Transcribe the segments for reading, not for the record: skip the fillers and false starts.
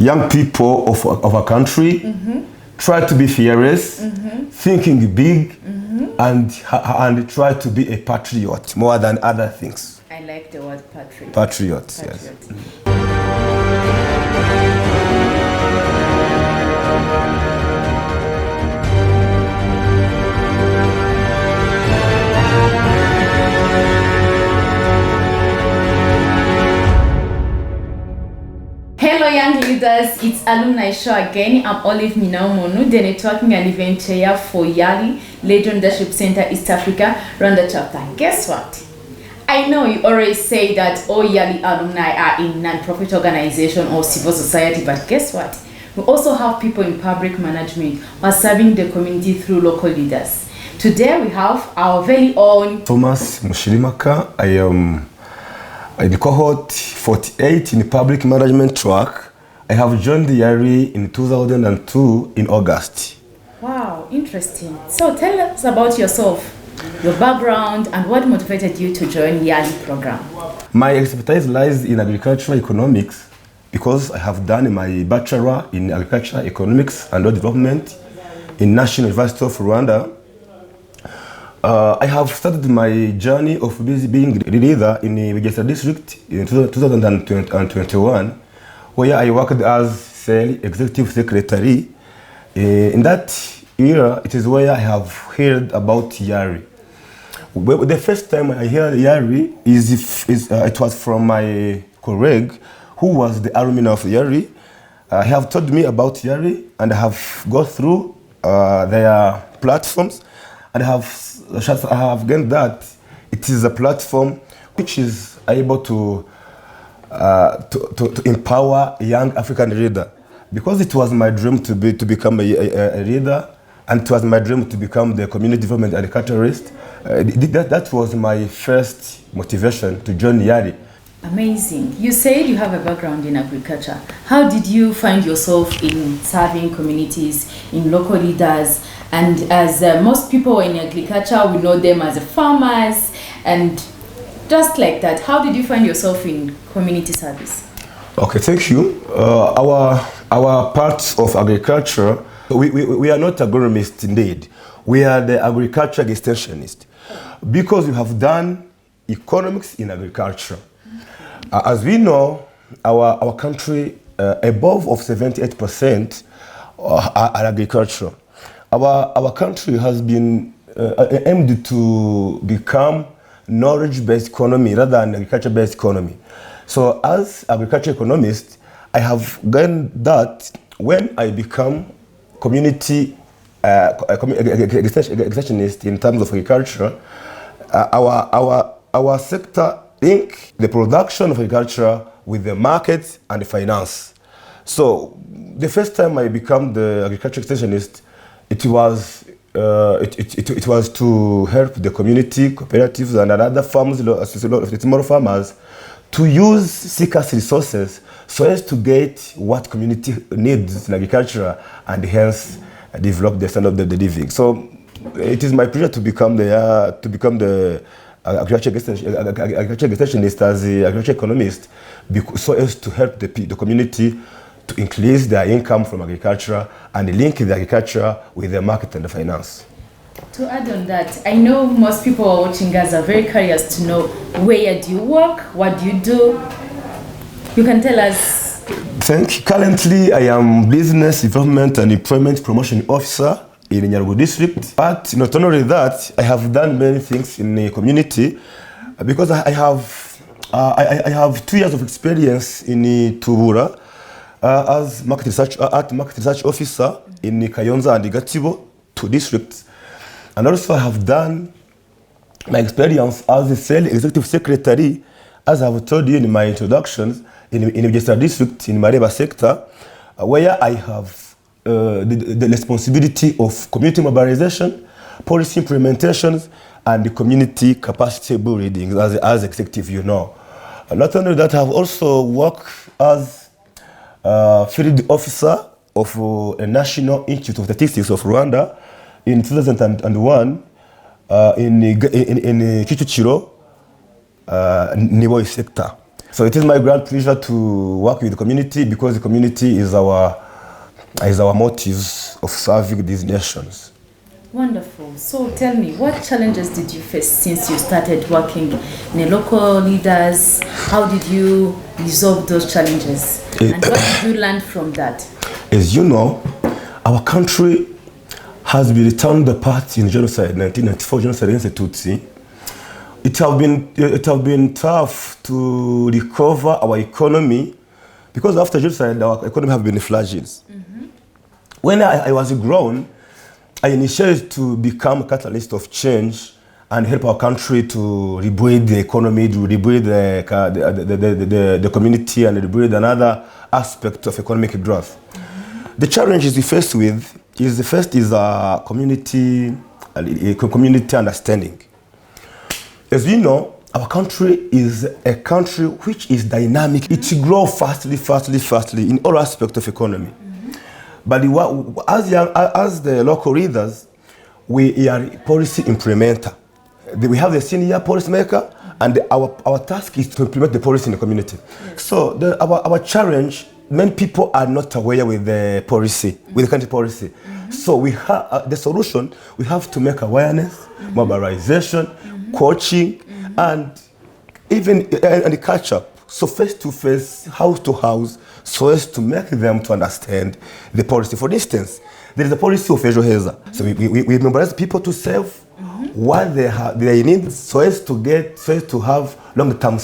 young people of our country try to be fearless, thinking big, and try to be a patriot more than other things. I like the word patriot. Patriot, yes. Hello young leaders, it's Alumni Show again. I'm Olive Minaumonu, the networking and event chair for YALI Leadership Center East Africa, Rwanda chapter. Guess what? I know you always say that all YALI alumni are in non-profit organization or civil society, but guess what? We also have people in public management who are serving the community through local leaders. Today we have our very own Thomas Mushirimpaka. I am in cohort 48 in the public management track. I have joined the YALI in 2002 in August. Wow, interesting. So tell us about yourself, your background, and what motivated you to join YALI program. My expertise lies in agricultural economics because I have done my bachelor in agricultural economics and development in National University of Rwanda. I have started my journey of being a leader in the Bugesera district in 2021, where I worked as sales executive secretary. In that year, it is where I have heard about YALI. The first time I heard YALI it was from my colleague who was the alumni of YALI. He have told me about YALI and I have gone through their platforms and I have gained that it is a platform which is able to empower young African leader. Because it was my dream to become a leader, and it was my dream to become the community development agriculturist. That was my first motivation to join YALI. Amazing. You said you have a background in agriculture. How did you find yourself in serving communities, in local leaders? And as most people in agriculture, we know them as farmers, and just like that, how did you find yourself in community service? Okay, thank you. Our part of agriculture, we are not agronomists indeed. We are the agriculture extensionists because we have done economics in agriculture. As we know, our country, above of 78% are agriculture. Our country has been aimed to become knowledge-based economy rather than agriculture-based economy. So as agriculture economist, I have gained that when I become community extensionist in terms of agriculture, our sector link the production of agriculture with the market and the finance. So the first time I became the agriculture extensionist, it was to help the community, cooperatives and other farms, small farmers, to use scarce resources so as to get what community needs in agriculture and hence develop the standard of the living. So it is my pleasure to become the agriculture extensionist as the agriculture economist, so as to help the community to increase their income from agriculture and link the agriculture with the market and the finance. To add on that, I know most people are watching us are very curious to know where do you work, what do you do? You can tell us. Thank you. Currently, I am Business Development and Employment Promotion Officer in Nyaruguru district. But not only that, I have done many things in the community because I have 2 years of experience in Tubura as market research officer in Kayonza and Gatibo, 2 districts. And also I have done my experience as a sales executive secretary, as I have told you in my introductions, in Bugesera district, in Mareba sector, where I have the responsibility of community mobilization, policy implementations, and the community capacity building as executive, you know. Not only that, I have also worked as field officer of a National Institute of Statistics of Rwanda in 2001 in Kicukiro, Niboy sector. So it is my great pleasure to work with the community because the community is our motives of serving these nations. Wonderful. So tell me, what challenges did you face since you started working in the local leaders? How did you resolve those challenges? And what did you learn from that? As you know, our country has been returned the part in genocide, 1994 genocide against the Tutsi. It have been tough to recover our economy because after genocide, our economy have been in flages. When I was grown, I initiated to become a catalyst of change and help our country to rebuild the economy, to rebuild the community, and rebuild another aspect of economic growth. The challenges we faced with is the first is community understanding. As you know, our country is a country which is dynamic. It grows fastly in all aspects of economy. But as the local leaders, we are policy implementer. We have the senior policy maker, and our task is to implement the policy in the community. Yes. So our challenge, many people are not aware with the policy, with the country policy. So we have the solution. We have to make awareness, mobilization, coaching, and even and catch up. So face to face, house to house, so as to make them to understand the policy. For instance, there is a policy of Ejo Heza. So we mobilize people to save what they need, so as to have long-term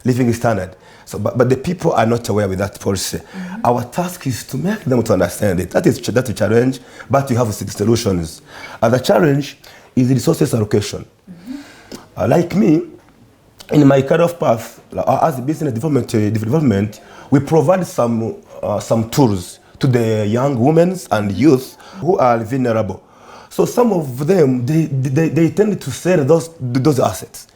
living standard. So, but the people are not aware with that policy. Our task is to make them to understand it. That's a challenge, but you have solutions. The challenge is resources allocation. Like me, in my career path, as a business development, we provide some tools to the young women and youth who are vulnerable. So some of them, they tend to sell those assets,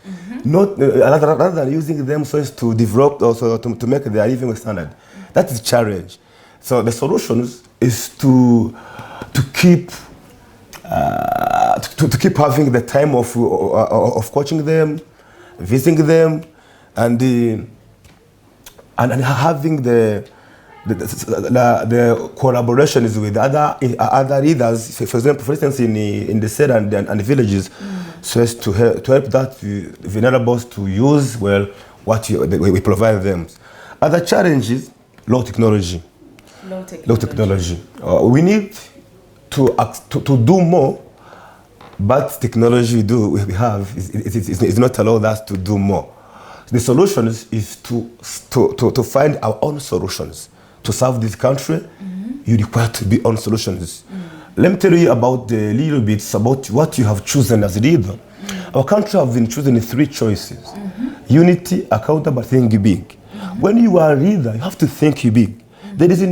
not rather than using them so as to develop, also to make their living standard. That is a challenge. So the solutions is to keep having the time of coaching them, visiting them, and having the collaborations with other leaders, for example, for instance, in the city and the villages, so as to help that vulnerables to use well what we provide them. Other challenges, low technology. We need to do more, but technology we have is not allowed us to do more. The solution is to find our own solutions. To serve this country, you require to be on solutions. Let me tell you about the little bits about what you have chosen as a leader. Our country have been chosen in 3 choices. Unity, accountable, think big. When you are a leader, you have to think big. There is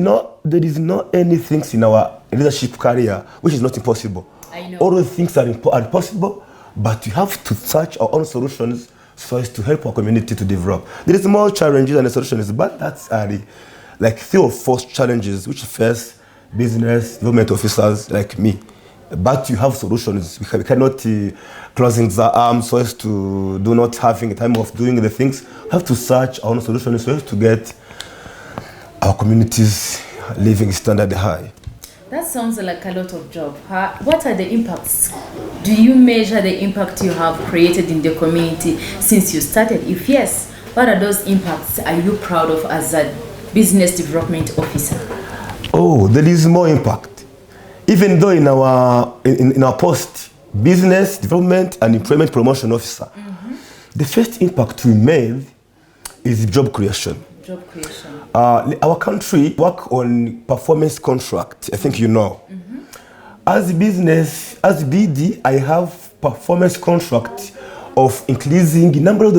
not anything in our leadership career which is not impossible. I know. All the things are possible, but you have to search our own solutions so as to help our community to develop. There is more challenges than the solutions, but that's like 3 or 4 challenges which face business development officers like me. But you have solutions. We cannot closing the arms so as to do not having time of doing the things. We have to search our own solutions so as to get our communities living standard high. That sounds like a lot of job. What are the impacts? Do you measure the impact you have created in the community since you started? If yes, what are those impacts are you proud of as a business development officer? Oh, there is more impact. Even though in our post, business development and employment promotion officer, the first impact we made is job creation. Job creation. Our country work on performance contract. I think you know. As business, as BD, I have performance contract of increasing the numbers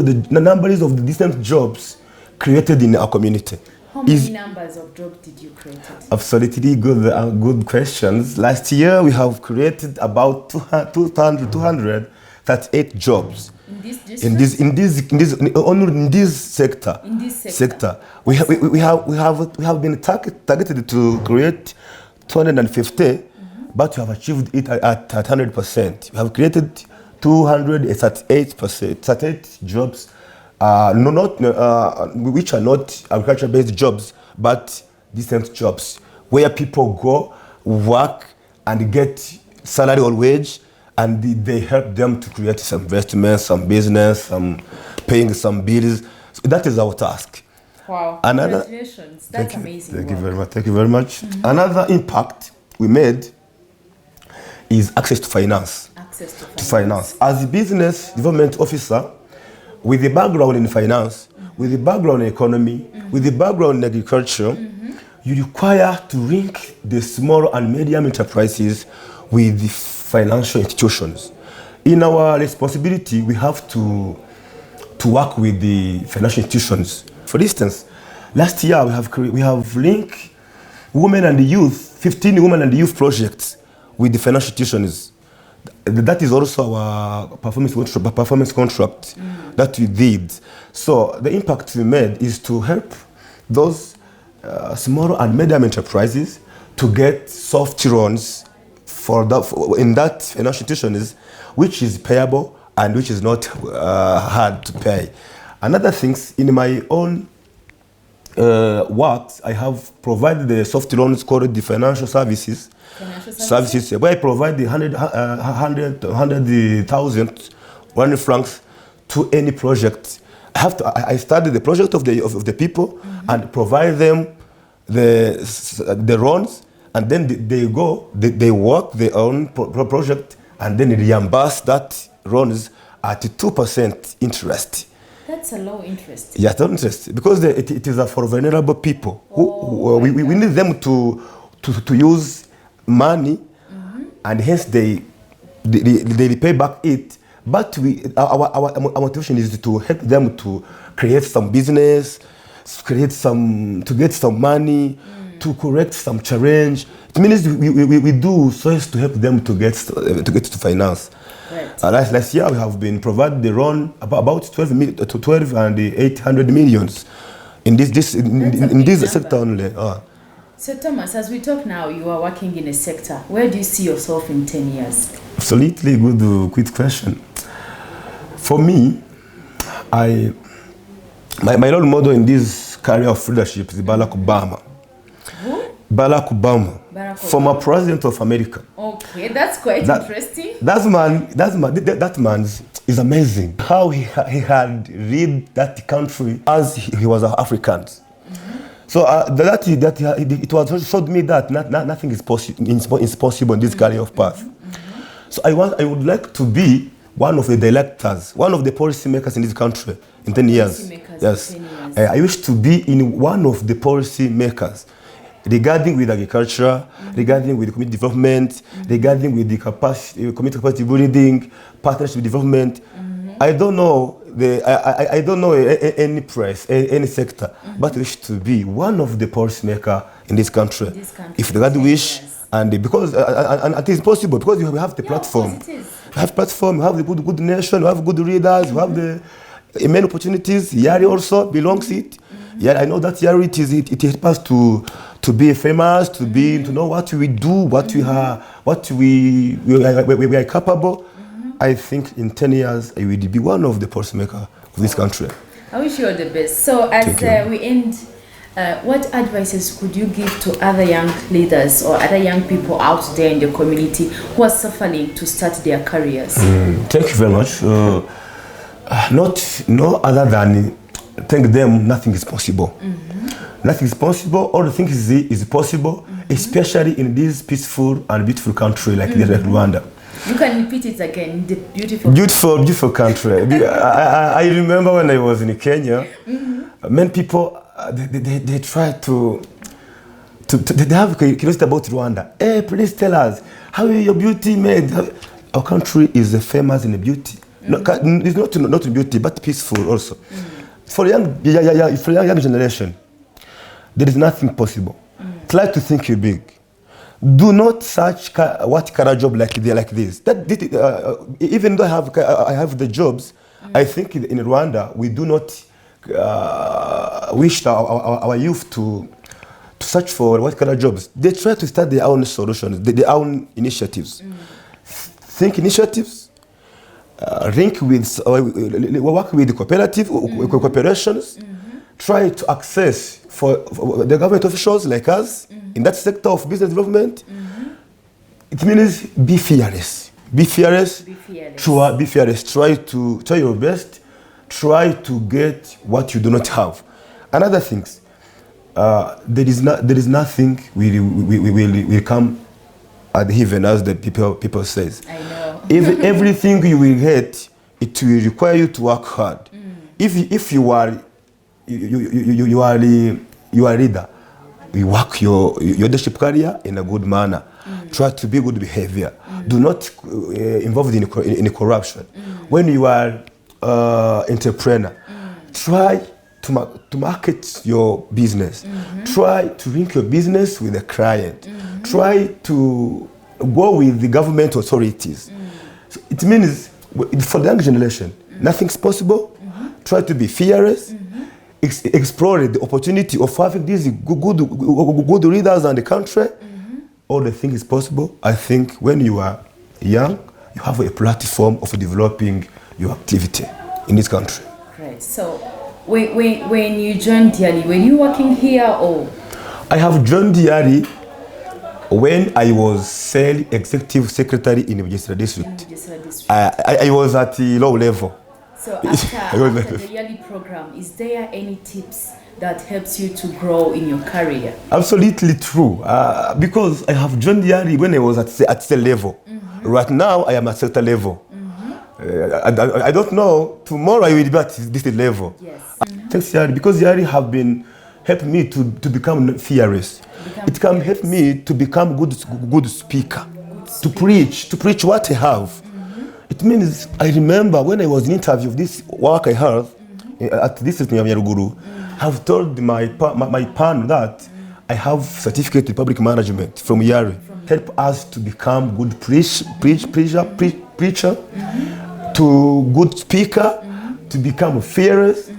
of the different jobs created in our community. How many numbers of jobs did you create? Absolutely good questions. Last year we have created about 238 jobs. In this sector. We have been targeted to create 250, but we have achieved it at 100%. We have created 238 jobs which are not agriculture-based jobs, but decent jobs where people go, work, and get salary or wage, and they help them to create some investments, some business, some paying some bills. So that is our task. Wow! Congratulations! That's amazing. Thank you very much. Thank you very much. Another impact we made is access to finance. As a business development officer, with a background in finance, with a background in economy, with a background in agriculture, you require to link the small and medium enterprises with the financial institutions. In our responsibility, we have to work with the financial institutions. For instance, last year we have linked women and youth, 15 women and youth projects with the financial institutions. That is also our performance contract that we did. So the impact we made is to help those small and medium enterprises to get soft loans in that financial institutions, which is payable and which is not hard to pay. Another things, in my own works, I have provided the soft loans called the financial services. Where I provide the 100,000 francs to any project. I study the project of the people and provide them the loans, and then they go, they work their own project, and then reimburse that loans at 2% interest. That's a low interest. Yeah, low interest, because it is for vulnerable people. We need them to use money, and hence they pay back it. But our motivation is to help them to create some business, to get some money, to correct some challenge. It means we do so as to help them to get to finance. Right. Last year we have been provided the loan about 12 and 800 millions in this sector only. So Thomas, as we talk now, you are working in a sector. Where do you see yourself in 10 years? Absolutely good question. For me, my role model in this career of leadership is Barack Obama. Who? Barack Obama, former president of America. Okay, that's quite interesting. That man is amazing. How he had led that country as he was African. So it was showed me that nothing is possible in this career of path. So I would like to be one of the directors, one of the policy makers in this country in 10 years. Yes, I wish to be in one of the policy makers regarding with agriculture, regarding with community development, regarding with the community capacity building, partnership development. I don't know I don't know any press, any sector, but I wish to be one of the policy makers in this country. If the God wish, and because it is possible, because we have the platform. We have platform, we have the good nation, we have good leaders, we have the many opportunities. YALI also belongs it. Yeah, I know that YALI it helps us to be famous, to know what we do, what we are capable. I think in 10 years I will be one of the policymakers of this country. I wish you all the best. So as we end, what advices could you give to other young leaders or other young people out there in the community who are suffering to start their careers? Thank you very much. No other than thank them, nothing is possible. Nothing is possible. All the things is possible, especially in this peaceful and beautiful country like Rwanda. You can repeat it again. The beautiful country. I remember when I was in Kenya, many people they try to they have curiosity about Rwanda. Hey, please tell us how your beauty made. Our country is famous in beauty. It's not in beauty, but peaceful also. For young generation, there is nothing possible. Try to think big. Do not search what kind of job like this. Even though I have the jobs, I think in Rwanda we do not wish our youth to search for what kind of jobs. They try to start their own solutions, their own initiatives. Think initiatives, link with, work with cooperative, corporations, try to access for the government officials like us in that sector of business development. It means be fearless. Be fearless. Be fearless. Be fearless. Try your best. Try to get what you do not have. Another things, there is nothing will come at heaven, as the people says. I know. If everything you will get, it will require you to work hard. If you are a leader, you work your leadership career in a good manner. Try to be good behavior. Do not involved in corruption. When you are entrepreneur, try to market your business. Try to link your business with a client. Try to go with the government authorities. So it means for the young generation, nothing's possible. Try to be fearless. Explore the opportunity of having these good leaders in the country. All the things is possible. I think when you are young, you have a platform of developing your activity in this country. Right. So when you joined YALI, were you working here or? I have joined YALI when I was sales executive secretary in the district. I was at the low level. So after the YALI program, is there any tips that helps you to grow in your career? Absolutely true. Because I have joined YALI when I was at the level. Right now, I am at sector level. I don't know. Tomorrow I will be at this level. Yes. Thanks YALI, because YALI have been helping me to become fearless. It can help me to become good speaker, to preach what I have. It means I remember when I was in interview of this work I have at this Nyaruguru, I have told my partner that I have certificate in public management from YALI. Help us to become good preacher, to good speaker, to become fearless,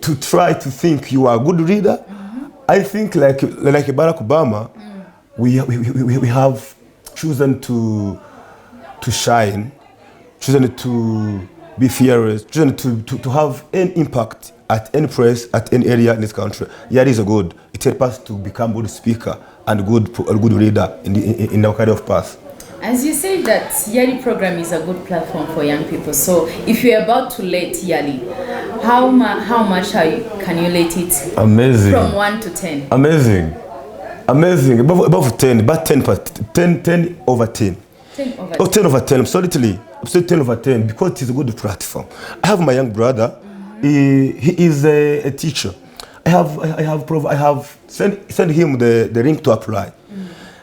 to try to think you are a good reader. I think like Barack Obama, we have chosen to shine, chosen to be fearless, chosen to have an impact at any place, at any area in this country. YALI is a good. It helps us to become good speaker and a good reader in our kind of path. As you say that YALI program is a good platform for young people. So if you're about to rate YALI, how much can you rate it? Amazing. From 1 to 10. Amazing. Above 10, but 10 over 10. 10 over 10. Oh, 10 over 10, absolutely 10 over 10, because it is a good platform. I have my young brother. He is a teacher. I have sent him the link to apply.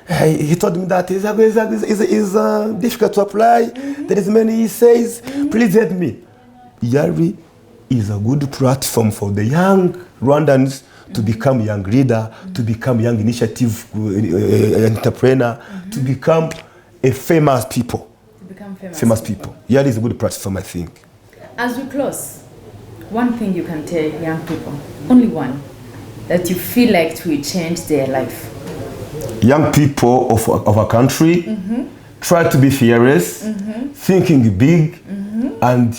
He told me that it's difficult to apply. There is many essays. Please help me. YALI is a good platform for the young Rwandans to become young leader, to become young initiative entrepreneur, to become a famous people. To become famous people. YALI is a good platform, I think. As we close, one thing you can tell young people, only one, that you feel like will change their life. Young people of our country, try to be fearless, thinking big, and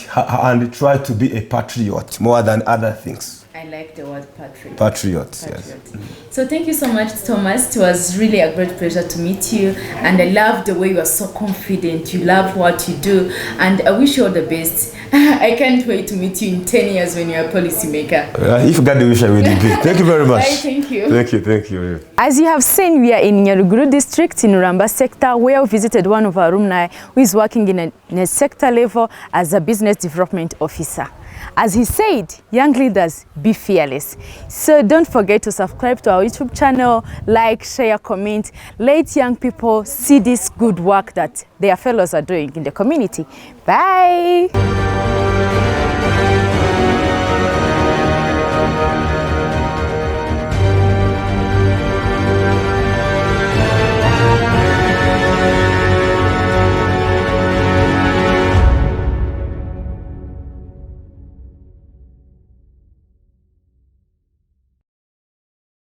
try to be a patriot more than other things. I like the word patriot. Patriot, yes. So thank you so much, Thomas. It was really a great pleasure to meet you, and I love the way you are so confident. You love what you do, and I wish you all the best. I can't wait to meet you in 10 years when you're a policymaker. If God wish, I will be. Thank you very much. Bye, thank you. Thank you. As you have seen, we are in Nyaruguru district in Rwanda sector, where we visited one of our alumni who is working in a sector level as a business development officer. As he said, young leaders, be fearless. So don't forget to subscribe to our YouTube channel, like, share, comment. Let young people see this good work that their fellows are doing in the community. Bye.